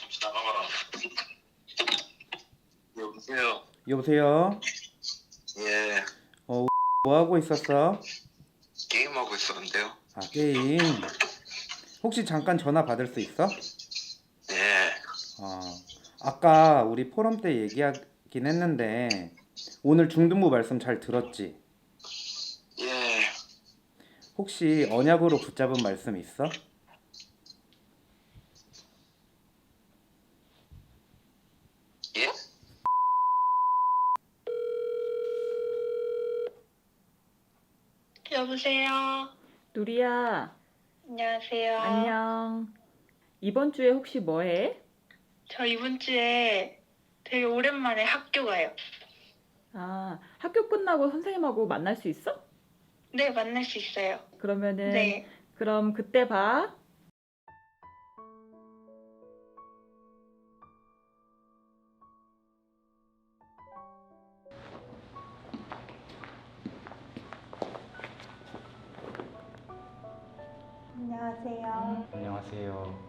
잠시 나가봐라. 여보세요. 여보세요? 예, 뭐 하고 있었어? 게임하고 있었는데요. 아, 게임. 혹시 잠깐 전화 받을 수 있어? 예, 아까 우리 포럼 때 얘기하긴 했는데 오늘 중등부 말씀 잘 들었지? 예, 혹시 언약으로 붙잡은 말씀 있어? 예? 여보세요. 누리야, 안녕하세요. 안녕. 이번 주에 혹시 뭐 해? 저 이번 주에 되게 오랜만에 학교 가요. 아, 학교 끝나고 선생님하고 만날 수 있어? 네, 만날 수 있어요. 그러면은, 네. 그럼 그때 봐. 안녕하세요. 안녕하세요.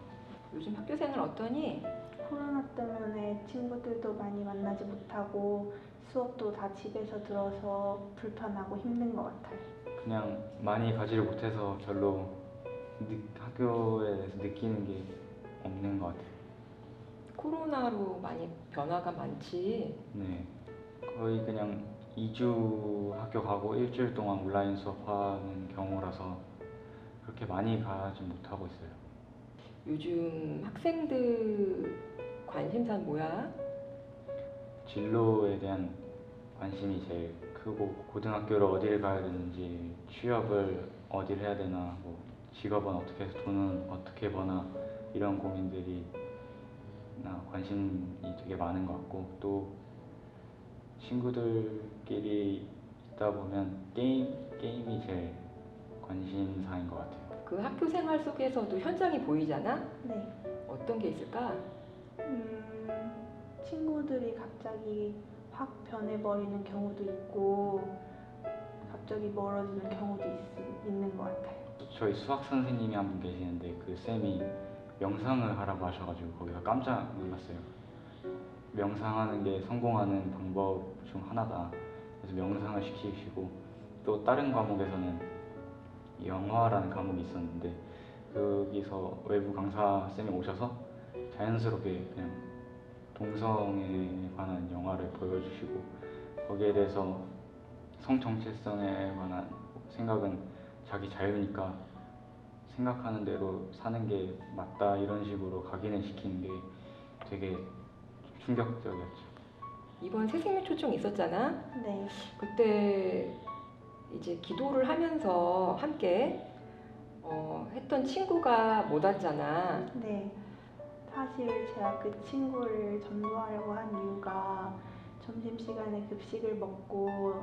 요즘 학교 생활 어떠니? 코로나 때문에 친구들도 많이 만나지 못하고 수업도 다 집에서 들어서 불편하고 힘든 것 같아요. 그냥 많이 가지를 못해서 별로 학교에 대해서 느끼는 게 없는 것 같아요. 코로나로 많이 변화가 많지. 네. 거의 그냥 2주 학교 가고 일주일 동안 온라인 수업하는 경우라서 그렇게 많이 가지 못하고 있어요. 요즘 학생들 관심사는 뭐야? 진로에 대한 관심이 제일 크고 고등학교를 어디를 가야 되는지 취업을 어디를 해야 되나 뭐 직업은 어떻게 해서 돈은 어떻게 버나 이런 고민들이 나 관심이 되게 많은 것 같고 또 친구들끼리 있다 보면 게임이 제일 관심사인 것 같아요. 그 학교 생활 속에서도 현장이 보이잖아? 네. 어떤 게 있을까? 친구들이 갑자기 확 변해버리는 경우도 있고 갑자기 멀어지는 경우도 있는 것 같아요. 저희 수학 선생님이 한 분 계시는데 그 쌤이 명상을 하라고 하셔가지고 거기서 깜짝 놀랐어요. 명상하는 게 성공하는 방법 중 하나다. 그래서 명상을 시키시고 또 다른 과목에서는 영화라는 과목이 있었는데 거기서 외부 강사 쌤이 오셔서 자연스럽게 그냥 동성애에 관한 영화를 보여주시고 거기에 대해서 성 정체성에 관한 생각은 자기 자유니까 생각하는 대로 사는 게 맞다 이런 식으로 각인을 시키는 게 되게 충격적이었죠. 이번 새생명 초청 있었잖아? 네. 그때 이제 기도를 하면서 함께 했던 친구가 못 왔잖아. 네. 사실 제가 그 친구를 전도하려고 한 이유가 점심시간에 급식을 먹고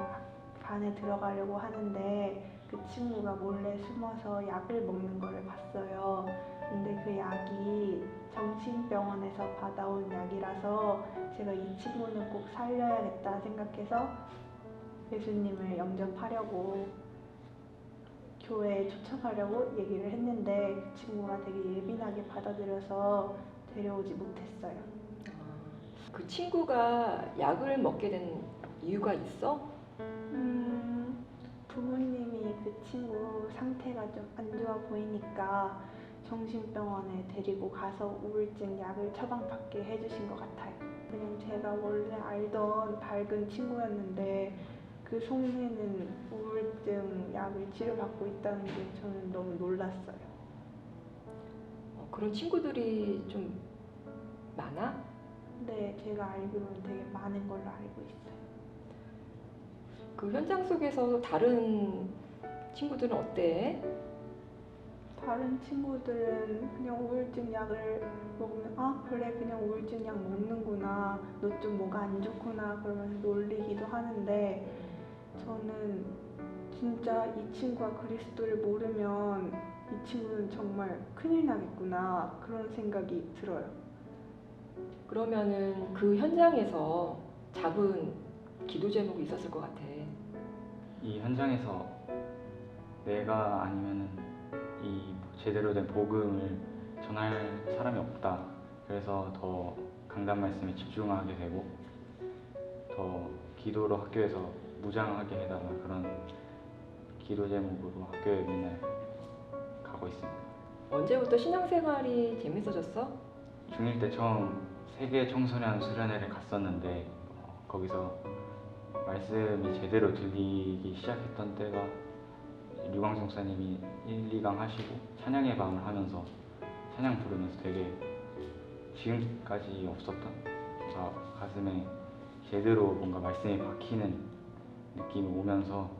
반에 들어가려고 하는데 그 친구가 몰래 숨어서 약을 먹는 거를 봤어요. 근데 그 약이 정신병원에서 받아온 약이라서 제가 이 친구는 꼭 살려야겠다 생각해서 예수님을 영접하려고 교회에 초청하려고 얘기를 했는데 그 친구가 되게 예민하게 받아들여서 데려오지 못했어요. 그 친구가 약을 먹게 된 이유가 있어? 부모님이 그 친구 상태가 좀 안 좋아 보이니까 정신병원에 데리고 가서 우울증 약을 처방받게 해주신 것 같아요. 그냥 제가 원래 알던 밝은 친구였는데 그 속내는 우울증 약을 치료받고 있다는 게 저는 너무 놀랐어요. 그런 친구들이 좀 많아? 네, 제가 알기로는 되게 많은 걸로 알고 있어요. 그 현장 속에서 다른 친구들은 어때? 다른 친구들은 그냥 우울증 약을 먹으면 아 그래 그냥 우울증 약 먹는구나 너 좀 뭐가 안 좋구나 그러면서 놀리기도 하는데 저는 진짜 이 친구가 그리스도를 모르면 이 친구는 정말 큰일 나겠구나 그런 생각이 들어요. 그러면은 그 현장에서 잡은 기도 제목이 있었을 것 같아. 이 현장에서 내가 아니면은 이 제대로 된 복음을 전할 사람이 없다. 그래서 더 강단 말씀에 집중하게 되고 더 기도로 학교에서 무장하게 해달라 그런 기도 제목으로 학교에 맨날 가고 있습니다. 언제부터 신앙생활이 재밌어졌어? 중1 때 처음 세계 청소년 수련회를 갔었는데 거기서 말씀이 제대로 들리기 시작했던 때가 류광 목사님이 1, 2강 하시고 찬양의 방을 하면서 찬양 부르면서 되게 지금까지 없었던 뭔가 가슴에 제대로 뭔가 말씀이 박히는 느낌이 오면서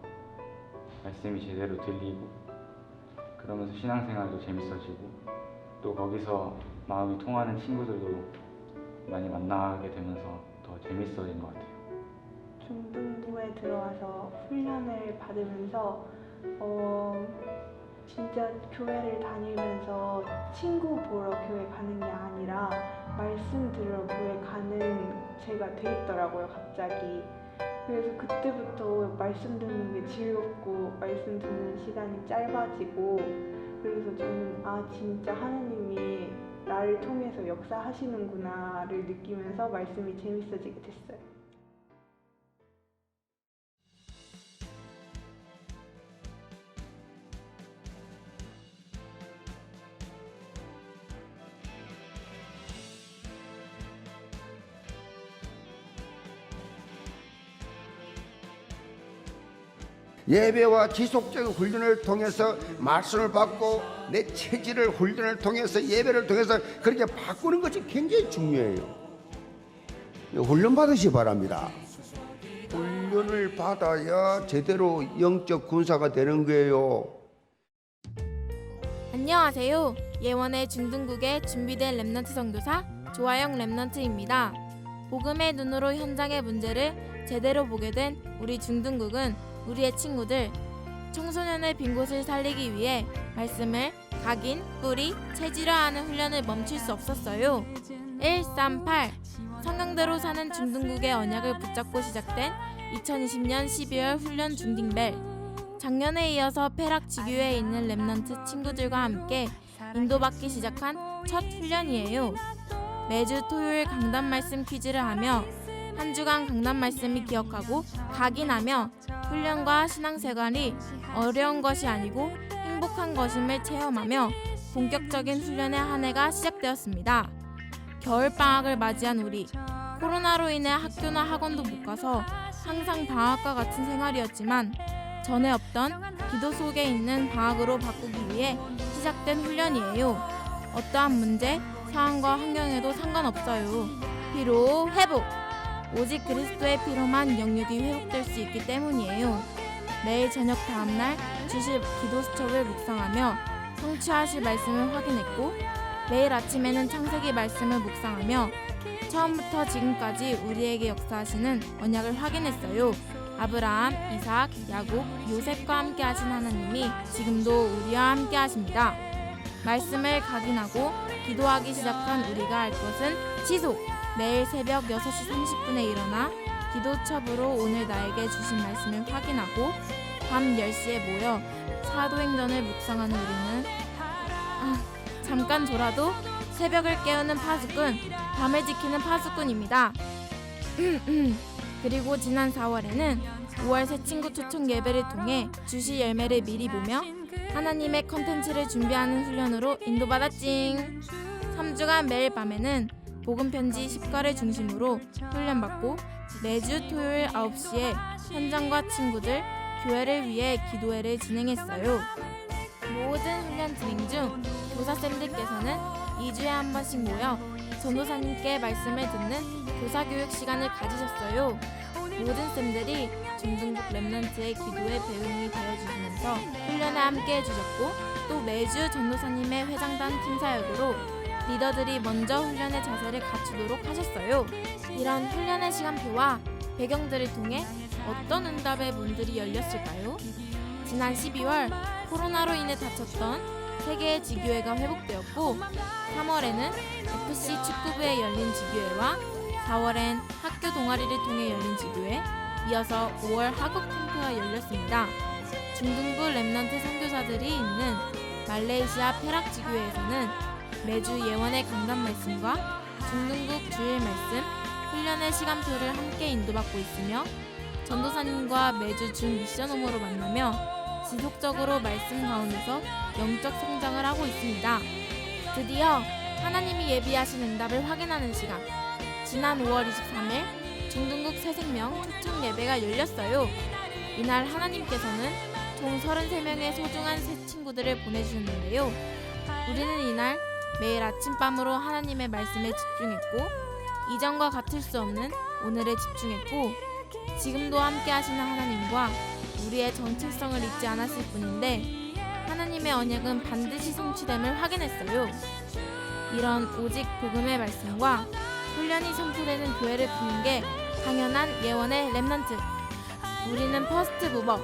말씀이 제대로 들리고 그러면서 신앙생활도 재밌어지고 또 거기서 마음이 통하는 친구들도 많이 만나게 되면서 더 재밌어진 것 같아요. 중등부에 들어와서 훈련을 받으면서 진짜 교회를 다니면서 친구 보러 교회 가는 게 아니라 말씀 들으러 교회 가는 제가 돼 있더라고요, 갑자기. 그래서 그때부터 말씀 듣는 게 즐겁고 말씀 듣는 시간이 짧아지고 그래서 저는 진짜 하나님이 나를 통해서 역사하시는구나를 느끼면서 말씀이 재밌어지게 됐어요. 예배와 지속적인 훈련을 통해서 말씀을 받고 내 체질을 훈련을 통해서 예배를 통해서 그렇게 바꾸는 것이 굉장히 중요해요. 훈련 받으시 바랍니다. 훈련을 받아야 제대로 영적 군사가 되는 거예요. 안녕하세요. 예원의 중등국에 준비된 랩넌트 선교사 조아영 랩넌트입니다. 복음의 눈으로 현장의 문제를 제대로 보게 된 우리 중등국은 우리의 친구들, 청소년의 빈 곳을 살리기 위해 말씀을 각인, 뿌리, 체질화하는 훈련을 멈출 수 없었어요. 138 성경대로 사는 중등국의 언약을 붙잡고 시작된 2020년 12월 훈련 중딩벨. 작년에 이어서 페락지교에 있는 랩넌트 친구들과 함께 인도받기 시작한 첫 훈련이에요. 매주 토요일 강단 말씀 퀴즈를 하며 한 주간 강단 말씀이 기억하고 각인하며 훈련과 신앙생활이 어려운 것이 아니고 행복한 것임을 체험하며 본격적인 훈련의 한 해가 시작되었습니다. 겨울방학을 맞이한 우리, 코로나로 인해 학교나 학원도 못 가서 항상 방학과 같은 생활이었지만 전에 없던 기도 속에 있는 방학으로 바꾸기 위해 시작된 훈련이에요. 어떠한 문제, 상황과 환경에도 상관없어요. 피로 회복! 오직 그리스도의 피로만 영육이 회복될 수 있기 때문이에요. 매일 저녁 다음날 주실 기도 수첩을 묵상하며 성취하실 말씀을 확인했고 매일 아침에는 창세기 말씀을 묵상하며 처음부터 지금까지 우리에게 역사하시는 언약을 확인했어요. 아브라함, 이삭, 야곱, 요셉과 함께 하신 하나님이 지금도 우리와 함께 하십니다. 말씀을 각인하고 기도하기 시작한 우리가 할 것은 지속! 매일 새벽 6시 30분에 일어나 기도첩으로 오늘 나에게 주신 말씀을 확인하고 밤 10시에 모여 사도행전을 묵상하는 우리는 잠깐 졸아도 새벽을 깨우는 파수꾼, 밤을 지키는 파수꾼입니다. 그리고 지난 4월에는 5월 새 친구 초청 예배를 통해 주시 열매를 미리 보며 하나님의 컨텐츠를 준비하는 훈련으로 인도받았징. 3주간 매일 밤에는 복음편지 10과를 중심으로 훈련받고 매주 토요일 9시에 현장과 친구들, 교회를 위해 기도회를 진행했어요. 모든 훈련 진행 중 교사쌤들께서는 2주에 한 번씩 모여 전도사님께 말씀을 듣는 교사교육 시간을 가지셨어요. 모든 쌤들이 중등부 랩넌트의 기도에 배움이 되어주시면서 훈련에 함께 해주셨고 또 매주 전도사님의 회장단 팀사역으로 리더들이 먼저 훈련의 자세를 갖추도록 하셨어요. 이런 훈련의 시간표와 배경들을 통해 어떤 응답의 문들이 열렸을까요? 지난 12월 코로나로 인해 다쳤던 세계의 지교회가 회복되었고 3월에는 FC 축구부에 열린 지교회와 4월엔 학교 동아리를 통해 열린 지교회, 이어서 5월 학업 캠프가 열렸습니다. 중등부 랩넌트 선교사들이 있는 말레이시아 페락 지교회에서는 매주 예원의 강단 말씀과 중등국 주일 말씀, 훈련의 시간표를 함께 인도받고 있으며 전도사님과 매주 준 미션 홈으로 만나며 지속적으로 말씀 가운데서 영적 성장을 하고 있습니다. 드디어 하나님이 예비하신 응답을 확인하는 시간. 지난 5월 23일 중등국 새생명 초청 예배가 열렸어요. 이날 하나님께서는 총 33명의 소중한 새 친구들을 보내주셨는데요. 우리는 이날 매일 아침밤으로 하나님의 말씀에 집중했고 이전과 같을 수 없는 오늘에 집중했고 지금도 함께 하시는 하나님과 우리의 정체성을 잊지 않았을 뿐인데 하나님의 언약은 반드시 성취됨을 확인했어요. 이런 오직 복음의 말씀과 훈련이 선포되는 교회를 푸는 게 당연한 예원의 렘넌트. 우리는 퍼스트 무버.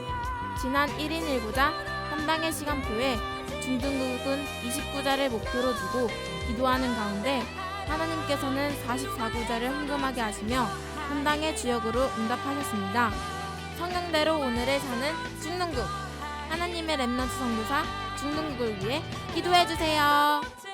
지난 1인 1구자 한방의 시간표에 중등국은 29자를 목표로 두고 기도하는 가운데 하나님께서는 44구자를 헌금하게 하시며 한방의 주역으로 응답하셨습니다. 성경대로 오늘을 사는 중등국. 하나님의 렘넌트 선교사 중등국을 위해 기도해주세요.